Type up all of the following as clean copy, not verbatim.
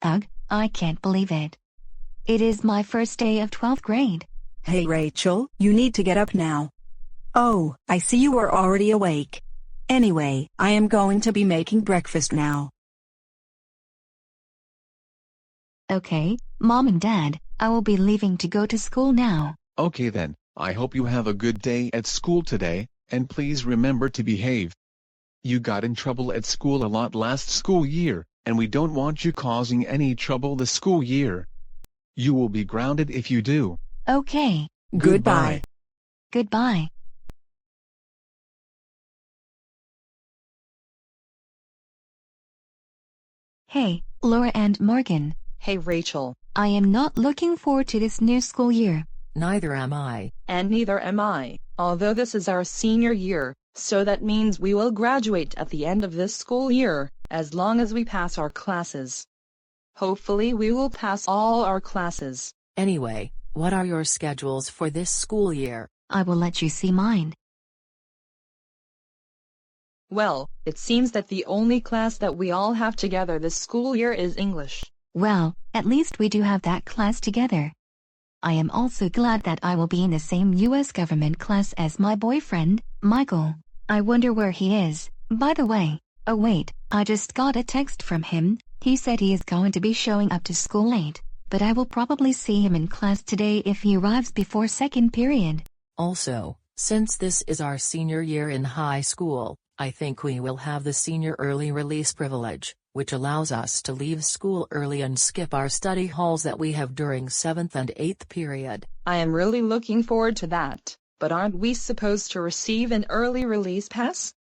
Ugh, I can't believe it. It is my first day of 12th grade. Hey Rachel, you need to get up now. Oh, I see you are already awake. Anyway, I am going to be making breakfast now. Okay, Mom and Dad, I will be leaving to go to school now. Okay then, I hope you have a good day at school today, and please remember to behave. You got in trouble at school a lot last school year, and we don't want you causing any trouble this school year. You will be grounded if you do. Okay. Goodbye. Goodbye. Hey, Laura and Morgan. Hey Rachel. I am not looking forward to this new school year. Neither am I. And neither am I, although this is our senior year, so that means we will graduate at the end of this school year, as long as we pass our classes. Hopefully we will pass all our classes. Anyway, what are your schedules for this school year? I will let you see mine. Well, it seems that the only class that we all have together this school year is English. Well, at least we do have that class together. I am also glad that I will be in the same U.S. government class as my boyfriend, Michael. I wonder where he is, by the way. Oh wait, I just got a text from him. He said he is going to be showing up to school late, but I will probably see him in class today if he arrives before second period. Also, since this is our senior year in high school, I think we will have the senior early release privilege, which allows us to leave school early and skip our study halls that we have during 7th and 8th period. I am really looking forward to that, but aren't we supposed to receive an early release pass?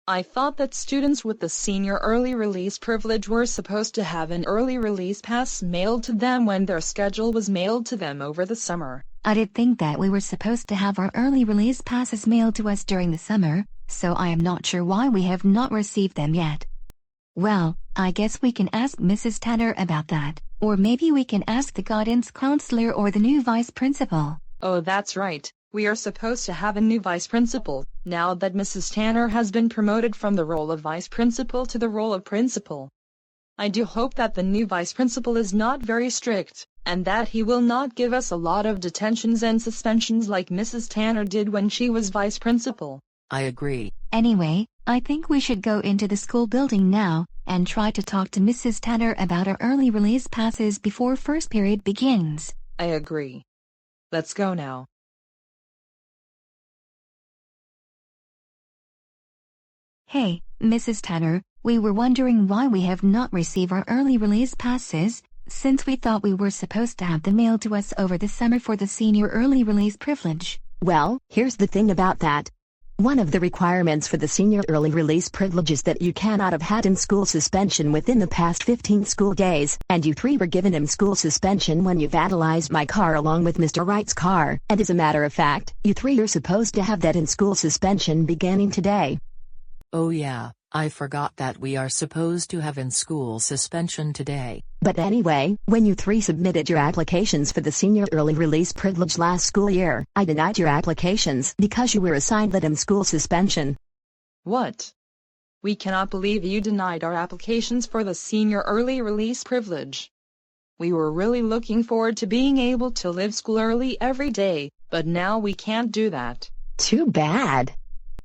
I thought that students with the senior early release privilege were supposed to have an early release pass mailed to them when their schedule was mailed to them over the summer. I did think that we were supposed to have our early release passes mailed to us during the summer, so I am not sure why we have not received them yet. Well, I guess we can ask Mrs. Tanner about that, or maybe we can ask the guidance counselor or the new vice principal. Oh, that's right. We are supposed to have a new vice principal, now that Mrs. Tanner has been promoted from the role of vice principal to the role of principal. I do hope that the new vice principal is not very strict, and that he will not give us a lot of detentions and suspensions like Mrs. Tanner did when she was vice principal. I agree. Anyway, I think we should go into the school building now, and try to talk to Mrs. Tanner about our early release passes before first period begins. I agree. Let's go now. Hey, Mrs. Tanner, we were wondering why we have not received our early release passes, since we thought we were supposed to have them mailed to us over the summer for the senior early release privilege. Well, here's the thing about that. One of the requirements for the senior early release privilege is that you cannot have had in-school suspension within the past 15 school days, and you three were given in-school suspension when you vandalized my car along with Mr. Wright's car, and as a matter of fact, you three are supposed to have that in-school suspension beginning today. Oh yeah, I forgot that we are supposed to have in-school suspension today. But anyway, when you three submitted your applications for the senior early release privilege last school year, I denied your applications because you were assigned that in-school suspension. What? We cannot believe you denied our applications for the senior early release privilege. We were really looking forward to being able to leave school early every day, but now we can't do that. Too bad.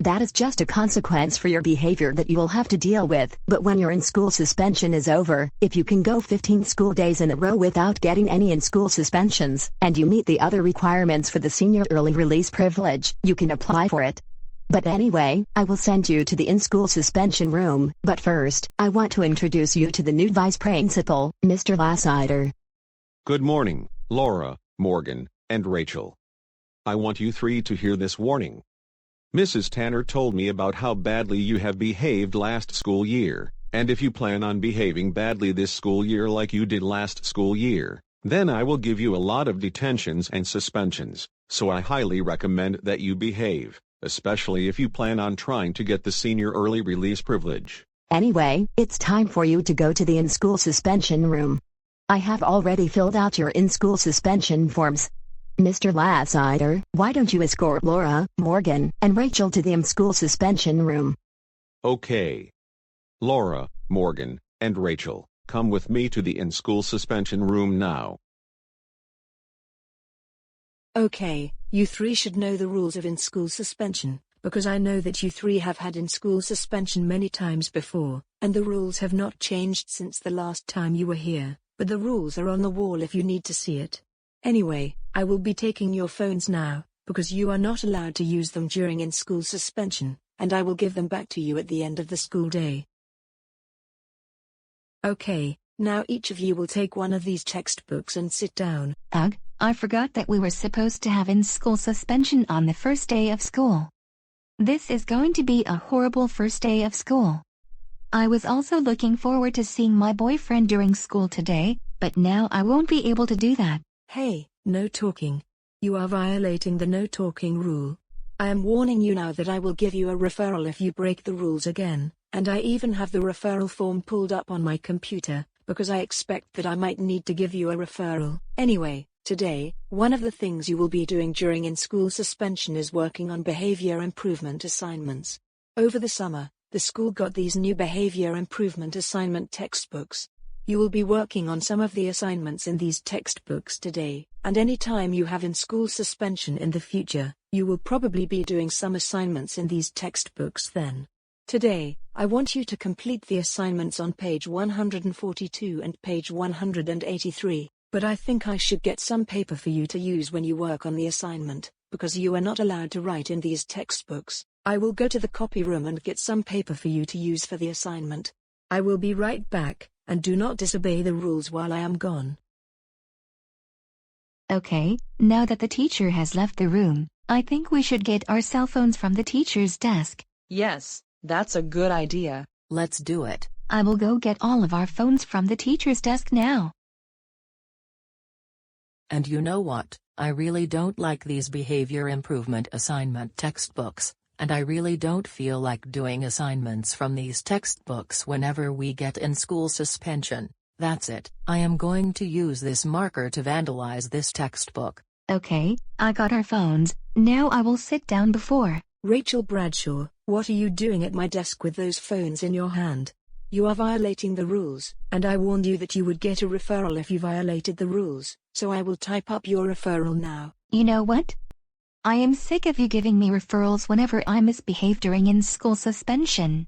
That is just a consequence for your behavior that you will have to deal with. But when your in-school suspension is over, if you can go 15 school days in a row without getting any in-school suspensions, and you meet the other requirements for the senior early release privilege, you can apply for it. But anyway, I will send you to the in-school suspension room. But first, I want to introduce you to the new vice principal, Mr. Lassider. Good morning, Laura, Morgan, and Rachel. I want you three to hear this warning. Mrs. Tanner told me about how badly you have behaved last school year, and if you plan on behaving badly this school year like you did last school year, then I will give you a lot of detentions and suspensions, so I highly recommend that you behave, especially if you plan on trying to get the senior early release privilege. Anyway, it's time for you to go to the in-school suspension room. I have already filled out your in-school suspension forms. Mr. Lassider, why don't you escort Laura, Morgan, and Rachel to the in-school suspension room? Okay. Laura, Morgan, and Rachel, come with me to the in-school suspension room now. Okay, you three should know the rules of in-school suspension, because I know that you three have had in-school suspension many times before, and the rules have not changed since the last time you were here, but the rules are on the wall if you need to see it. Anyway, I will be taking your phones now, because you are not allowed to use them during in-school suspension, and I will give them back to you at the end of the school day. Okay, now each of you will take one of these textbooks and sit down. Ugh, I forgot that we were supposed to have in-school suspension on the first day of school. This is going to be a horrible first day of school. I was also looking forward to seeing my boyfriend during school today, but now I won't be able to do that. Hey, no talking. You are violating the no talking rule. I am warning you now that I will give you a referral if you break the rules again, and I even have the referral form pulled up on my computer, because I expect that I might need to give you a referral. Anyway, today, one of the things you will be doing during in-school suspension is working on behavior improvement assignments. Over the summer, the school got these new behavior improvement assignment textbooks. You will be working on some of the assignments in these textbooks today, and any time you have in-school suspension in the future, you will probably be doing some assignments in these textbooks then. Today, I want you to complete the assignments on page 142 and page 183, but I think I should get some paper for you to use when you work on the assignment, because you are not allowed to write in these textbooks. I will go to the copy room and get some paper for you to use for the assignment. I will be right back, and do not disobey the rules while I am gone. Okay, now that the teacher has left the room, I think we should get our cell phones from the teacher's desk. Yes, that's a good idea. Let's do it. I will go get all of our phones from the teacher's desk now. And you know what? I really don't like these behavior improvement assignment textbooks, and I really don't feel like doing assignments from these textbooks whenever we get in school suspension. That's it. I am going to use this marker to vandalize this textbook. Okay, I got our phones, now I will sit down before. Rachel Bradshaw, what are you doing at my desk with those phones in your hand? You are violating the rules, and I warned you that you would get a referral if you violated the rules, so I will type up your referral now. You know what? I am sick of you giving me referrals whenever I misbehave during in-school suspension.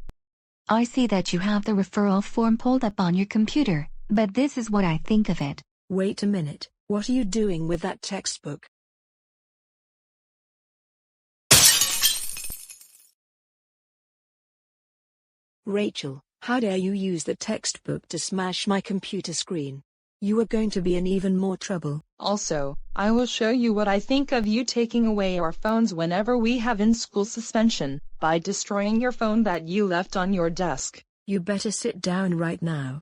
I see that you have the referral form pulled up on your computer, but this is what I think of it. Wait a minute, what are you doing with that textbook? Rachel, how dare you use the textbook to smash my computer screen? You are going to be in even more trouble. Also, I will show you what I think of you taking away our phones whenever we have in-school suspension, by destroying your phone that you left on your desk. You better sit down right now.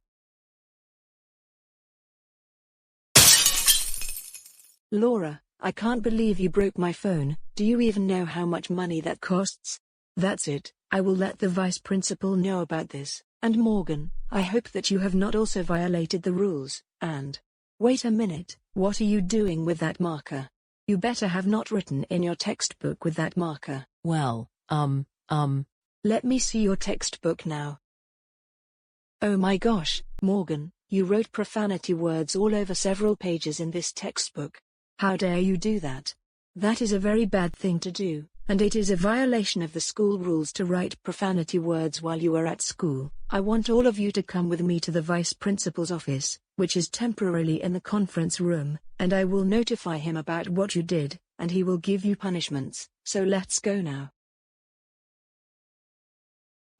Laura, I can't believe you broke my phone. Do you even know how much money that costs? That's it, I will let the vice principal know about this. And Morgan, I hope that you have not also violated the rules, and... Wait a minute, what are you doing with that marker? You better have not written in your textbook with that marker. Well, Let me see your textbook now. Oh my gosh, Morgan, you wrote profanity words all over several pages in this textbook. How dare you do that? That is a very bad thing to do, and it is a violation of the school rules to write profanity words while you are at school. I want all of you to come with me to the vice principal's office, which is temporarily in the conference room, and I will notify him about what you did, and he will give you punishments. So let's go now.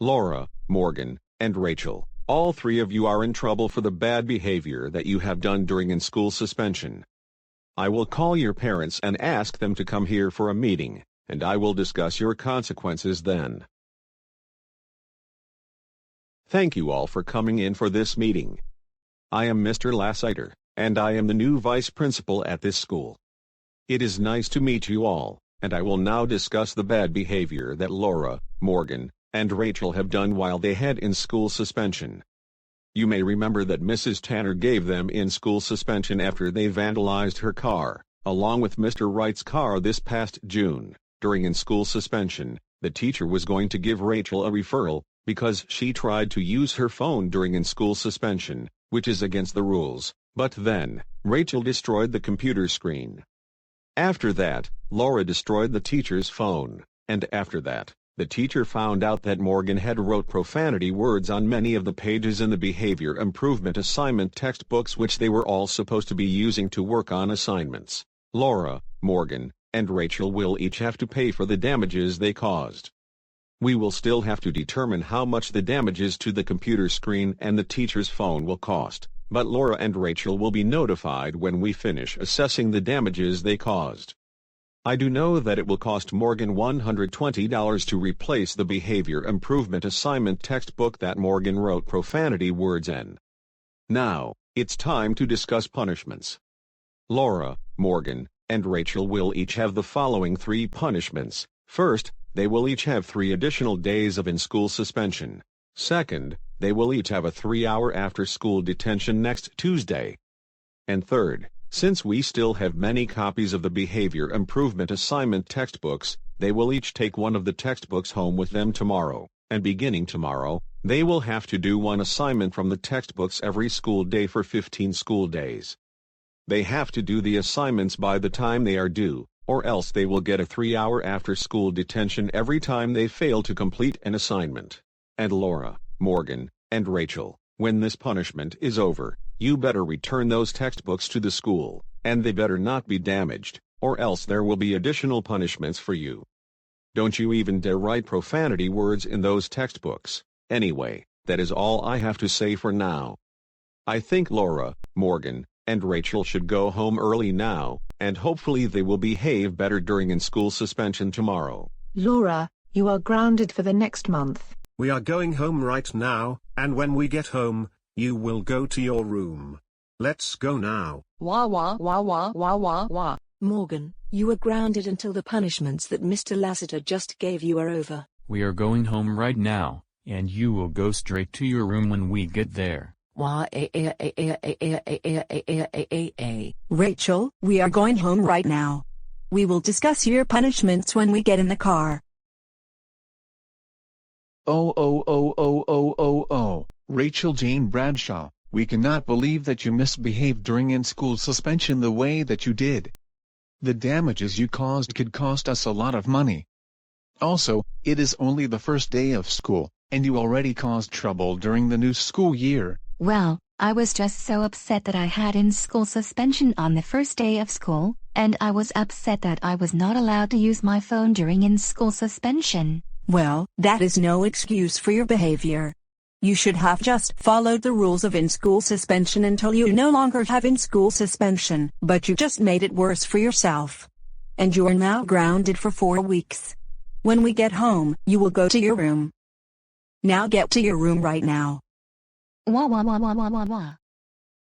Laura, Morgan, and Rachel, all three of you are in trouble for the bad behavior that you have done during in-school suspension. I will call your parents and ask them to come here for a meeting, and I will discuss your consequences then. Thank you all for coming in for this meeting. I am Mr. Lassiter, and I am the new vice principal at this school. It is nice to meet you all, and I will now discuss the bad behavior that Laura, Morgan, and Rachel have done while they had in-school suspension. You may remember that Mrs. Tanner gave them in-school suspension after they vandalized her car, along with Mr. Wright's car this past June. During in-school suspension, the teacher was going to give Rachel a referral, because she tried to use her phone during in-school suspension, which is against the rules, but then, Rachael destroyed the computer screen. After that, Laura destroyed the teacher's phone, and after that, the teacher found out that Morgan had wrote profanity words on many of the pages in the behavior improvement assignment textbooks which they were all supposed to be using to work on assignments. Laura, Morgan, and Rachael will each have to pay for the damages they caused. We will still have to determine how much the damages to the computer screen and the teacher's phone will cost, but Laura and Rachael will be notified when we finish assessing the damages they caused. I do know that it will cost Morgan $120 to replace the behavior improvement assignment textbook that Morgan wrote profanity words in. Now, it's time to discuss punishments. Laura, Morgan, and Rachael will each have the following 3 punishments. First, they will each have 3 additional days of in-school suspension. Second, they will each have a 3-hour after-school detention next Tuesday. And third, since we still have many copies of the behavior improvement assignment textbooks, they will each take one of the textbooks home with them tomorrow, and beginning tomorrow, they will have to do one assignment from the textbooks every school day for 15 school days. They have to do the assignments by the time they are due, or else they will get a 3-hour after-school detention every time they fail to complete an assignment. And Laura, Morgan, and Rachael, when this punishment is over, you better return those textbooks to the school, and they better not be damaged, or else there will be additional punishments for you. Don't you even dare write profanity words in those textbooks. Anyway, that is all I have to say for now. I think Laura, Morgan, and Rachael should go home early now, and hopefully they will behave better during in-school suspension tomorrow. Laura, you are grounded for the next month. We are going home right now, and when we get home, you will go to your room. Let's go now. Wah wah wah wah wah wah wah. Morgan, you are grounded until the punishments that Mr. Lassiter just gave you are over. We are going home right now, and you will go straight to your room when we get there. Rachael, we are going home right now. We will discuss your punishments when we get in the car. Oh, Rachael Jane Bradshaw, we cannot believe that you misbehaved during in-school suspension the way that you did. The damages you caused could cost us a lot of money. Also, it is only the first day of school, and you already caused trouble during the new school year. Well, I was just so upset that I had in-school suspension on the first day of school, and I was upset that I was not allowed to use my phone during in-school suspension. Well, that is no excuse for your behavior. You should have just followed the rules of in-school suspension until you no longer have in-school suspension, but you just made it worse for yourself. And you are now grounded for 4 weeks. When we get home, you will go to your room. Now get to your room right now. Wah wah wah wah wah wah wah.